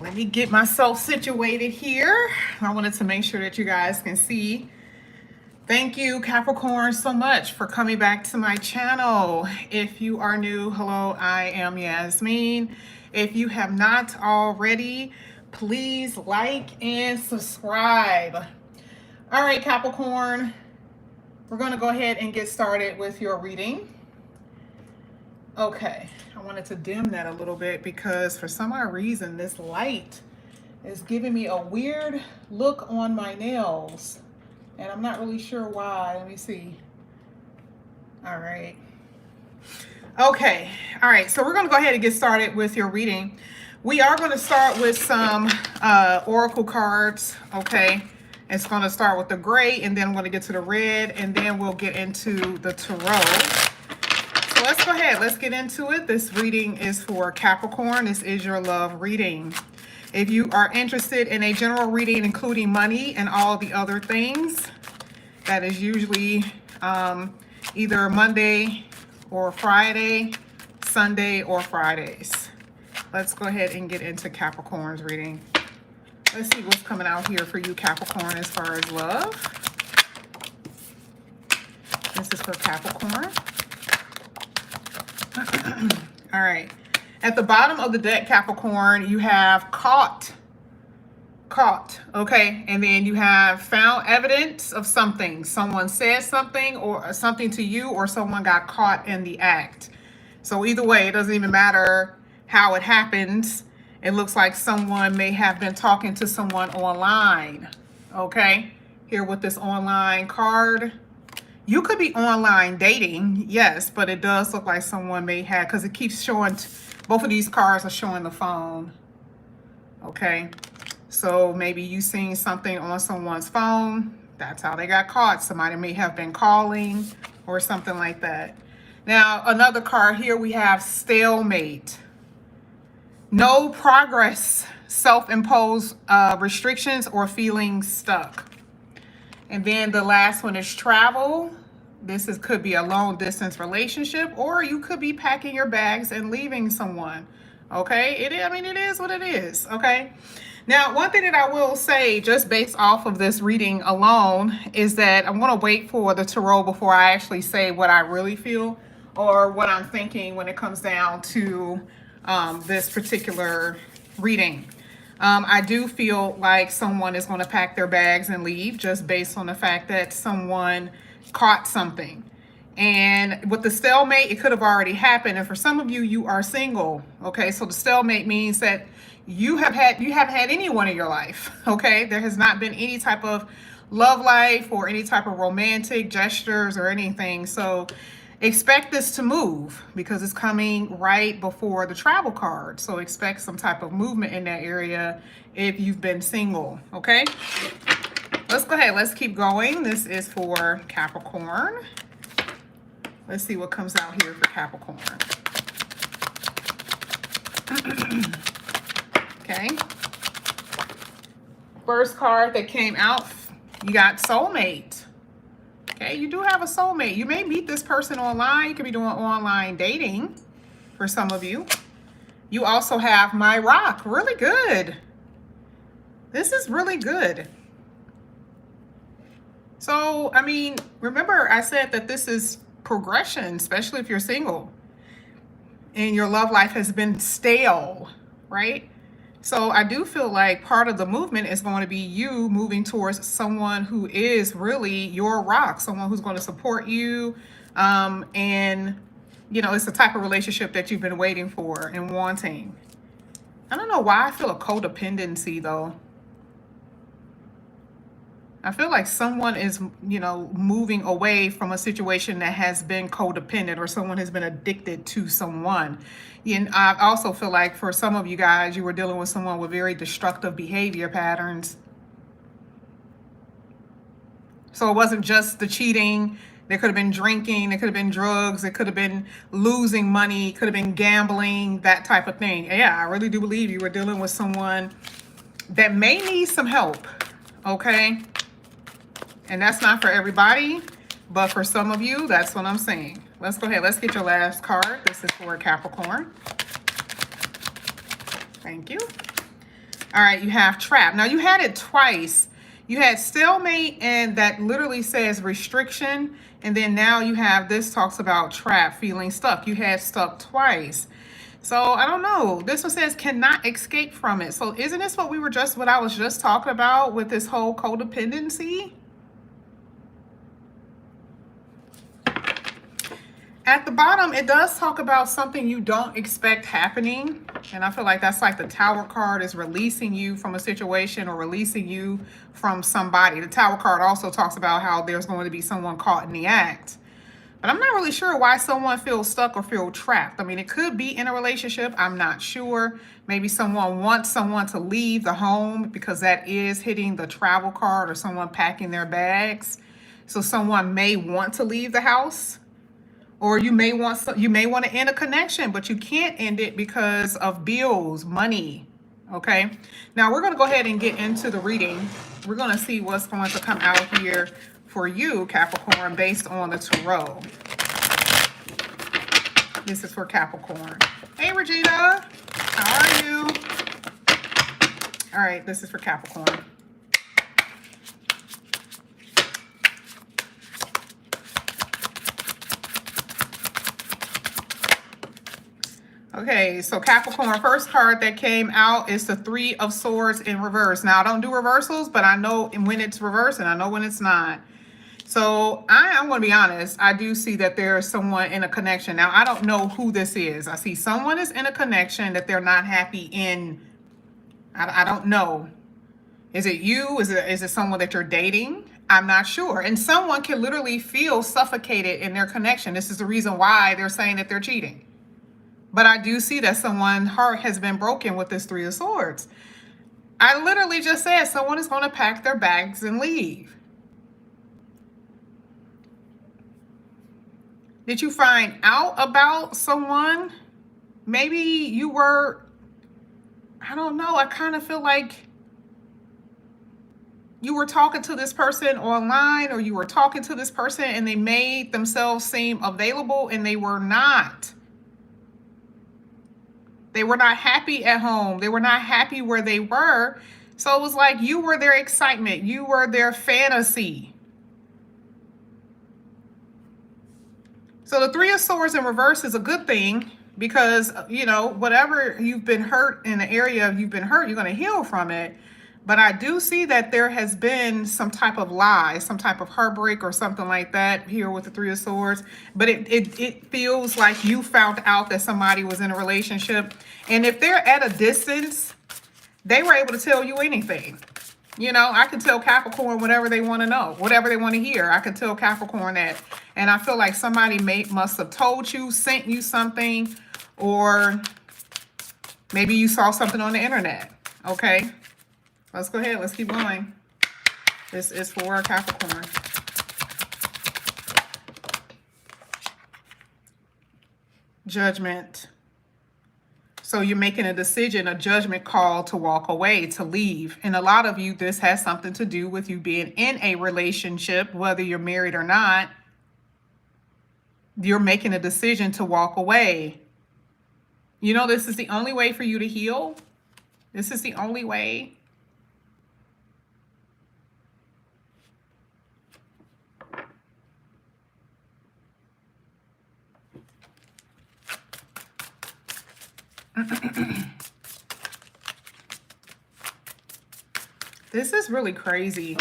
Let me get myself situated here. I wanted to make sure that you guys can see. Thank you, Capricorn, so much for coming back to my channel. If you are new, hello, I am Yasmin. If you have not already, please like and subscribe. All right, Capricorn, we're going to go ahead and get started with your reading. Okay, I wanted to dim that a little bit because for some odd reason this light is giving me a weird look on my nails and I'm not really sure why. Let me see. All right. Okay, all right, so we're going to go ahead and get started with your reading. We are going to start with some oracle cards. Okay, it's going to start with the gray and then I'm going to get to the red and then we'll get into the tarot. So let's go ahead. Let's get into it. This reading is for Capricorn. This is your love reading. If you are interested in a general reading, including money and all the other things, that is usually either Monday or Friday, Sunday or Fridays. Let's go ahead and get into Capricorn's reading. Let's see what's coming out here for you, Capricorn, as far as love. This is for Capricorn. All right, at the bottom of the deck, Capricorn, you have caught, okay, and then you have found evidence of something. Someone said something or something to you, or someone got caught in the act. So either way, it doesn't even matter how it happens. It looks like someone may have been talking to someone online. Okay, here with this online card. You could be online dating, yes, but it does look like someone may have, because it keeps showing, both of these cards are showing the phone. Okay, so maybe you seen something on someone's phone. That's how they got caught. Somebody may have been calling or something like that. Now, another card here, we have stalemate. No progress, self-imposed restrictions, or feeling stuck. And then the last one is travel. Could be a long distance relationship, or you could be packing your bags and leaving someone. Okay, it is what it is. Okay, now one thing that I will say, just based off of this reading alone, is that I'm going to wait for the tarot before I actually say what I really feel or what I'm thinking when it comes down to this particular reading. I do feel like someone is going to pack their bags and leave, just based on the fact that someone caught something. And with the stalemate, it could have already happened. And for some of you, you are single. Okay, so the stalemate means that you haven't had anyone in your life. Okay, there has not been any type of love life or any type of romantic gestures or anything. So expect this to move because it's coming right before the travel card. So expect some type of movement in that area if you've been single. Okay, let's go ahead. Let's keep going. This is for Capricorn. Let's see what comes out here for Capricorn. Okay, first card that came out, you got soulmate. Okay, you do have a soulmate. You may meet this person online. You could be doing online dating for some of you. You also have my rock. Really good. This is really good. So, I mean, remember I said that this is progression, especially if you're single and your love life has been stale, right? So I do feel like part of the movement is going to be you moving towards someone who is really your rock, someone who's going to support you. And, you know, it's the type of relationship that you've been waiting for and wanting. I don't know why I feel a codependency, though. I feel like someone is, you know, moving away from a situation that has been codependent, or someone has been addicted to someone. And I also feel like for some of you guys, you were dealing with someone with very destructive behavior patterns. So it wasn't just the cheating. There could have been drinking. There could have been drugs. It could have been losing money. It could have been gambling, that type of thing. Yeah, I really do believe you were dealing with someone that may need some help. Okay. And that's not for everybody, but for some of you, that's what I'm saying. Let's go ahead. Let's get your last card. This is for Capricorn. Thank you. All right, you have trap. Now you had it twice. You had stalemate, and that literally says restriction. And then now you have this talks about trap, feeling stuck. You had stuck twice. So I don't know. This one says cannot escape from it. So isn't this what I was just talking about with this whole codependency? At the bottom, it does talk about something you don't expect happening. And I feel like that's like the Tower card is releasing you from a situation or releasing you from somebody. The Tower card also talks about how there's going to be someone caught in the act. But I'm not really sure why someone feels stuck or feel trapped. I mean, it could be in a relationship. I'm not sure. Maybe someone wants someone to leave the home because that is hitting the travel card, or someone packing their bags. So someone may want to leave the house. Or you may want to end a connection, but you can't end it because of bills, money. Okay. Now we're going to go ahead and get into the reading. We're going to see what's going to come out here for you, Capricorn, based on the tarot. This is for Capricorn. Hey, Regina. How are you? All right. This is for Capricorn. Okay, so Capricorn, first card that came out is the Three of Swords in reverse. Now, I don't do reversals, but I know when it's reversed and I know when it's not. So I'm going to be honest. I do see that there's someone in a connection. Now, I don't know who this is. I see someone is in a connection that they're not happy in. I don't know. Is it you? Is it someone that you're dating? I'm not sure. And someone can literally feel suffocated in their connection. This is the reason why they're saying that they're cheating. But I do see that someone's heart has been broken with this Three of Swords. I literally just said someone is going to pack their bags and leave. Did you find out about someone? Maybe you were, I don't know. I kind of feel like you were talking to this person online, or you were talking to this person and they made themselves seem available and they were not. They were not happy at home. They were not happy where they were. So it was like you were their excitement. You were their fantasy. So the Three of Swords in reverse is a good thing because, you know, whatever you've been hurt in the area you've been hurt, you're going to heal from it. But I do see that there has been some type of lie, some type of heartbreak or something like that here with the Three of Swords. But it feels like you found out that somebody was in a relationship. And if they're at a distance, they were able to tell you anything. You know, I can tell Capricorn whatever they want to know, whatever they want to hear. I can tell Capricorn that. And I feel like somebody must have told you, sent you something, or maybe you saw something on the internet. Okay. Let's go ahead. Let's keep going. This is for Capricorn. Judgment. So you're making a decision, a judgment call to walk away, to leave. And a lot of you, this has something to do with you being in a relationship, whether you're married or not. You're making a decision to walk away. You know, this is the only way for you to heal. This is the only way. This is really crazy.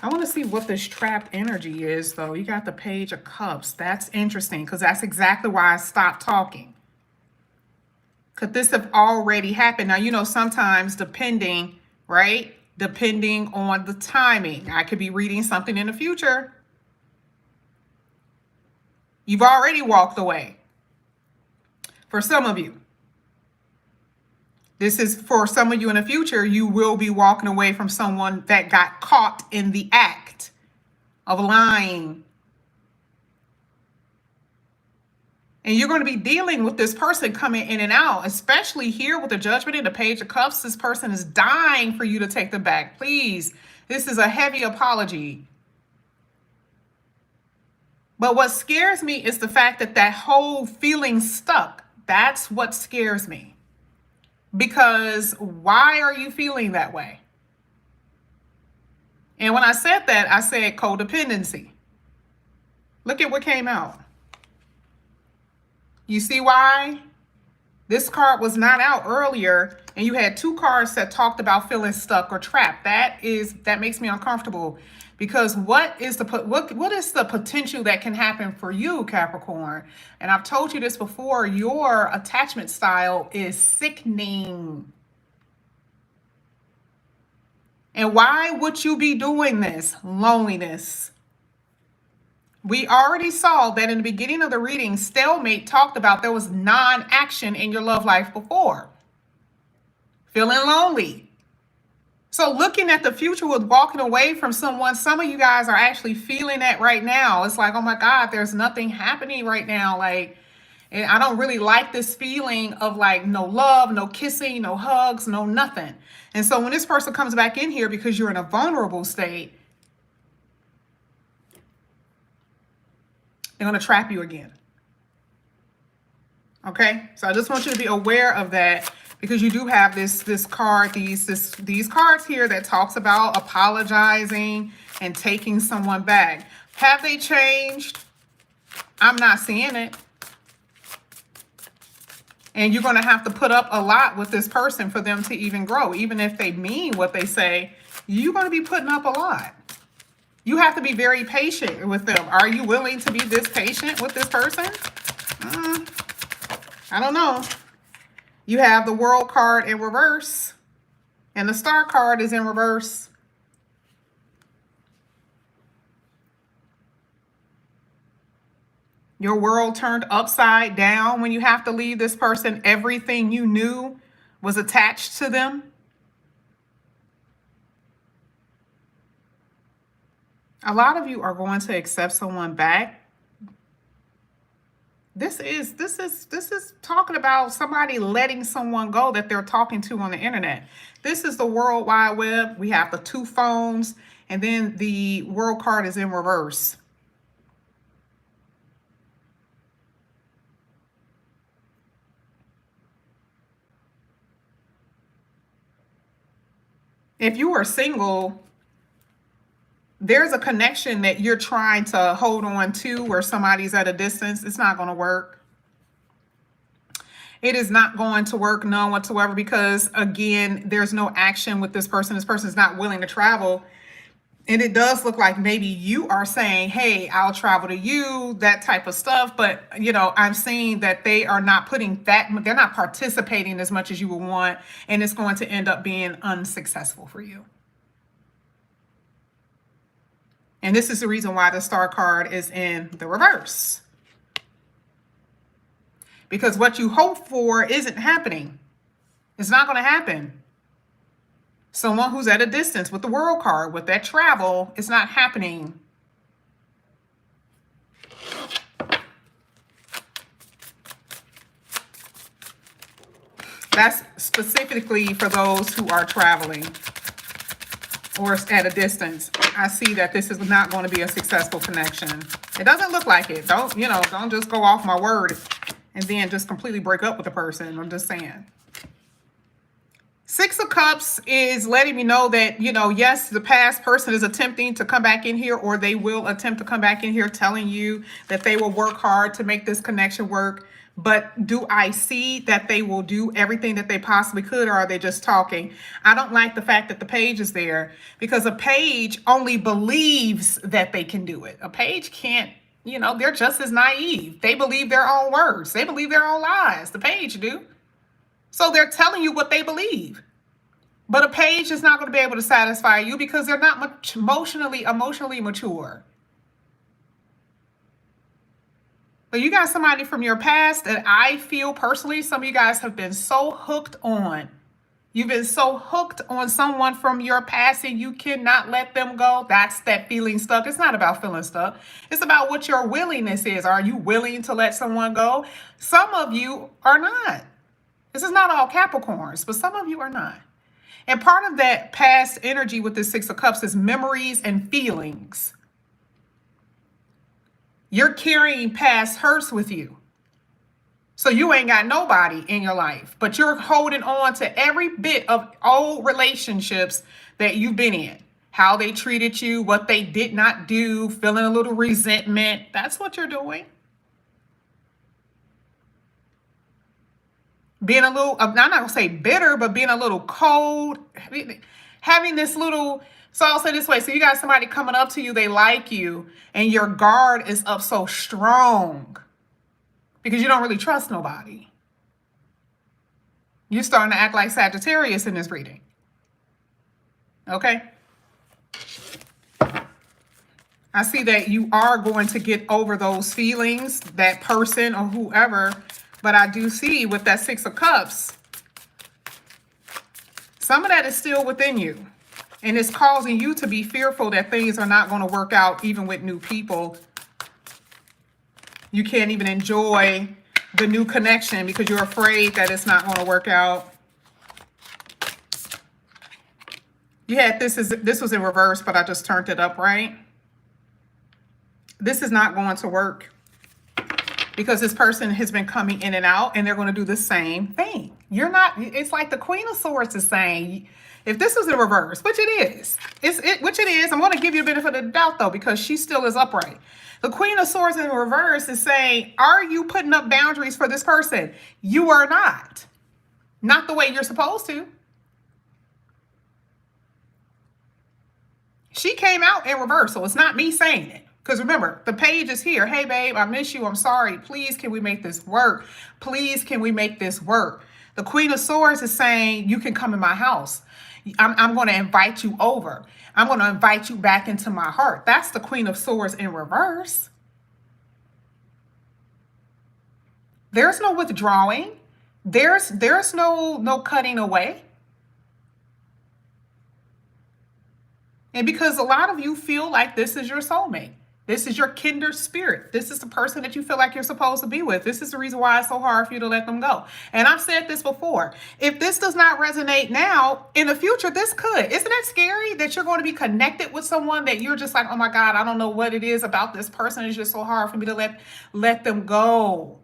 I want to see what this trapped energy is, though. You got the Page of Cups. That's interesting because that's exactly why I stopped talking. Could this have already happened? Now, you know, sometimes depending, right? Depending on the timing. I could be reading something in the future. You've already walked away. For some of you. This is for some of you in the future. You will be walking away from someone that got caught in the act of lying. And you're going to be dealing with this person coming in and out, especially here with the Judgment and the Page of Cups. This person is dying for you to take them back. Please, this is a heavy apology. But what scares me is the fact that that whole feeling stuck, That's what scares me. Because why are you feeling that way? And when I said that, I said codependency. Look at what came out. You see why? This card was not out earlier, and you had two cards that talked about feeling stuck or trapped. That makes me uncomfortable, because what is the potential that can happen for you, Capricorn? And I've told you this before, your attachment style is sickening. And why would you be doing this? Loneliness. We already saw that in the beginning of the reading, Stalemate talked about there was non-action in your love life before. Feeling lonely. So looking at the future with walking away from someone, some of you guys are actually feeling that right now. It's like, oh my God, there's nothing happening right now. Like, and I don't really like this feeling of like no love, no kissing, no hugs, no nothing. And so when this person comes back in here because you're in a vulnerable state, they're going to trap you again. Okay, so I just want you to be aware of that, because you do have this card, these cards here that talks about apologizing and taking someone back. Have they changed? I'm not seeing it. And you're going to have to put up a lot with this person for them to even grow. Even if they mean what they say, you're going to be putting up a lot. You have to be very patient with them. Are you willing to be this patient with this person? I don't know. You have the World card in reverse, and the Star card is in reverse. Your world turned upside down when you have to leave this person. Everything you knew was attached to them. A lot of you are going to accept someone back. This is talking about somebody letting someone go that they're talking to on the internet. This is the World Wide Web. We have the two phones, and then the World card is in reverse. If you are single, there's a connection that you're trying to hold on to where somebody's at a distance. It's not going to work. It is not going to work, none whatsoever, because again, there's no action with this person. This person is not willing to travel. And it does look like maybe you are saying, hey, I'll travel to you, that type of stuff. But, you know, I'm seeing that they are not they're not participating as much as you would want. And it's going to end up being unsuccessful for you. And this is the reason why the Star card is in the reverse. Because what you hope for isn't happening. It's not going to happen. Someone who's at a distance with the World card, with that travel, it's not happening. That's specifically for those who are traveling or at a distance. I see that this is not going to be a successful connection. It doesn't look like it. Don't just go off my word and then just completely break up with the person. I'm just saying. Six of Cups is letting me know that, yes, the past person is attempting to come back in here, or they will attempt to come back in here, telling you that they will work hard to make this connection work. But do I see that they will do everything that they possibly could, or are they just talking? I don't like the fact that the page is there, because a page only believes that they can do it. A page can't, they're just as naive. They believe their own words. They believe their own lies. The page do. So they're telling you what they believe. But a page is not going to be able to satisfy you because they're not much emotionally mature. But you got somebody from your past that I feel personally, some of you guys have been so hooked on. You've been so hooked on someone from your past and you cannot let them go. That's that feeling stuck. It's not about feeling stuck. It's about what your willingness is. Are you willing to let someone go? Some of you are not. This is not all Capricorns, but some of you are not. And part of that past energy with the Six of Cups is memories and feelings. You're carrying past hurts with you. So you ain't got nobody in your life, but you're holding on to every bit of old relationships that you've been in. How they treated you, what they did not do, feeling a little resentment. That's what you're doing. Being a little, I'm not going to say bitter, but being a little cold. Having this little, so I'll say this way. So you got somebody coming up to you, they like you, and your guard is up so strong because you don't really trust nobody. You're starting to act like Sagittarius in this reading. Okay? I see that you are going to get over those feelings, that person or whoever, but I do see with that Six of Cups, some of that is still within you. And it's causing you to be fearful that things are not going to work out even with new people. You can't even enjoy the new connection because you're afraid that it's not going to work out. You had this was in reverse, but I just turned it up, right? This is not going to work because this person has been coming in and out and they're going to do the same thing. You're not, it's like the Queen of Swords is saying, if this was in reverse, which it is, I'm going to give you a benefit of the doubt though, because she still is upright. The Queen of Swords in reverse is saying, are you putting up boundaries for this person? You are not. Not the way you're supposed to. She came out in reverse, so it's not me saying it. Because remember, the page is here. Hey, babe, I miss you. I'm sorry. Please, can we make this work? Please, can we make this work? The Queen of Swords is saying, you can come in my house. I'm going to invite you over. I'm going to invite you back into my heart. That's the Queen of Swords in reverse. There's no withdrawing. There's no cutting away. And because a lot of you feel like this is your soulmate. This is your kindred spirit. This is the person that you feel like you're supposed to be with. This is the reason why it's so hard for you to let them go. And I've said this before. If this does not resonate now, in the future, this could. Isn't that scary that you're going to be connected with someone that you're just like, oh my God, I don't know what it is about this person. It's just so hard for me to let them go.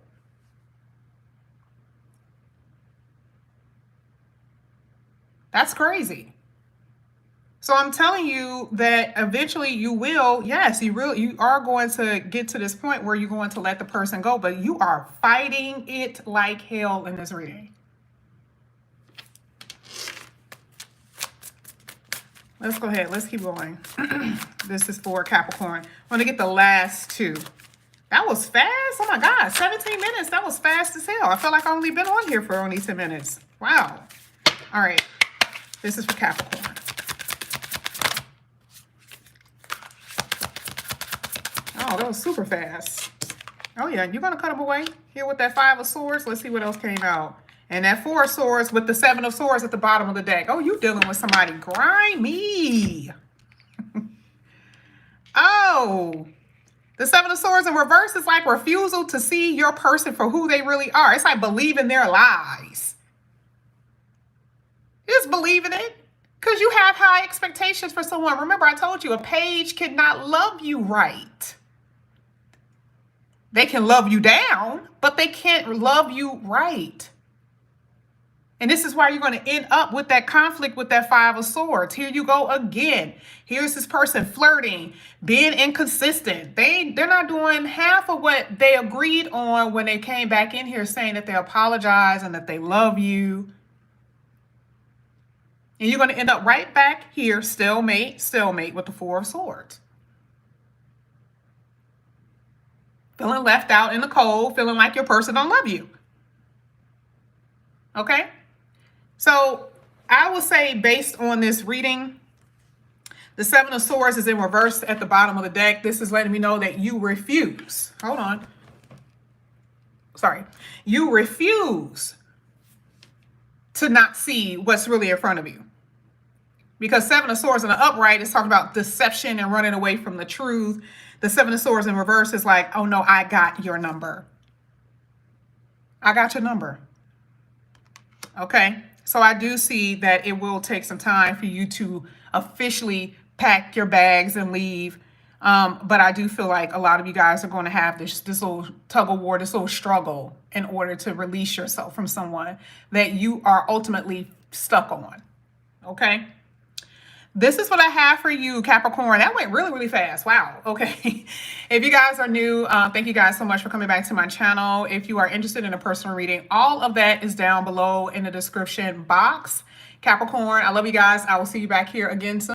That's crazy. So I'm telling you that eventually you will, yes, you are going to get to this point where you're going to let the person go, but you are fighting it like hell in this reading. Let's go ahead. Let's keep going. This is for Capricorn. I'm going to get the last two. That was fast. Oh my God, 17 minutes. That was fast as hell. I feel like I've only been on here for only 10 minutes. Wow. All right. This is for Capricorn. Oh, that was super fast. Oh, yeah. You're going to cut them away here with that Five of Swords. Let's see what else came out. And that Four of Swords with the Seven of Swords at the bottom of the deck. Oh, you dealing with somebody grimy. Oh, the Seven of Swords in reverse is like refusal to see your person for who they really are. It's like believing their lies. Just believing it. Because you have high expectations for someone. Remember, I told you a page cannot love you right. They can love you down, but they can't love you right. And this is why you're going to end up with that conflict with that Five of Swords. Here you go again. Here's this person flirting, being inconsistent. They're not doing half of what they agreed on when they came back in here saying that they apologize and that they love you. And you're going to end up right back here, stalemate with the Four of Swords. Feeling left out in the cold, feeling like your person don't love you. Okay? So I will say based on this reading, the Seven of Swords is in reverse at the bottom of the deck. This is letting me know that you refuse. Hold on. Sorry. You refuse to not see what's really in front of you. Because Seven of Swords in the upright is talking about deception and running away from the truth. The Seven of Swords in reverse is like, oh no, I got your number. I got your number. Okay. So I do see that it will take some time for you to officially pack your bags and leave. But I do feel like a lot of you guys are going to have this little tug of war, this little struggle in order to release yourself from someone that you are ultimately stuck on. Okay. This is what I have for you, Capricorn. That went really, really fast. Wow. Okay. If you guys are new, thank you guys so much for coming back to my channel. If you are interested in a personal reading, all of that is down below in the description box. Capricorn, I love you guys. I will see you back here again soon.